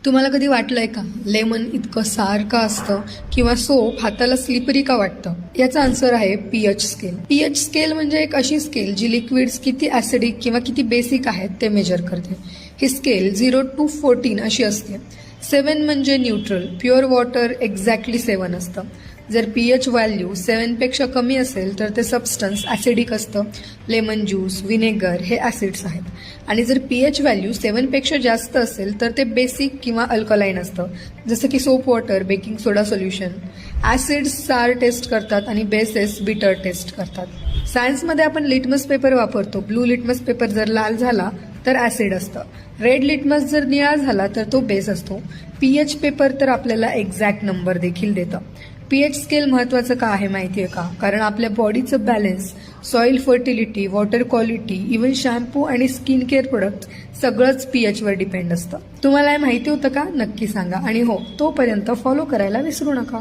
तुम्हाला कधी वाटलंय का लेमन इतकं सार का असतं किंवा सोप हाताला स्लिपरी का वाटतं? याचा आन्सर आहे पीएच स्केल. पीएच स्केल म्हणजे एक अशी स्केल जी लिक्विड्स किती ऍसिडिक किंवा किती बेसिक आहेत ते मेजर करते. ही स्केल 0 to 14 अशी असते. 7 म्हणजे न्यूट्रल, प्युअर वॉटर एक्झॅक्टली 7 असतं. जर पीएच व्हॅल्यू 7 पेक्षा कमी असेल तर ते सबस्टन्स ऍसिडिक असतं. लेमन ज्यूस, व्हिनेगर हे ऍसिड्स आहेत. आणि जर पीएच व्हॅल्यू 7 पेक्षा जास्त असेल तर ते बेसिक किंवा अल्कलाईन असतं, जसं की सोप वॉटर, बेकिंग सोडा सोल्युशन. ऍसिड्स सार टेस्ट करतात आणि बेसेस बिटर टेस्ट करतात. सायन्समध्ये आपण लिटमस पेपर वापरतो. ब्लू लिटमस पेपर जर लाल झाला तर ऍसिड असतं. रेड लिटमस जर निळा झाला तर तो बेस असतो. पीएच पेपर तर आपल्याला एक्झॅक्ट नंबर देखील देतं. पीएच स्केल महत्वाचं का आहे माहितीये का? कारण आपल्या बॉडीचं balance, soil fertility, water quality, even shampoo आणि स्किन केअर प्रोडक्ट सगळंच पीएच वर डिपेंड असतं. तुम्हाला हे माहिती होतं का? नक्की सांगा. आणि हो, तोपर्यंत फॉलो करायला विसरू नका.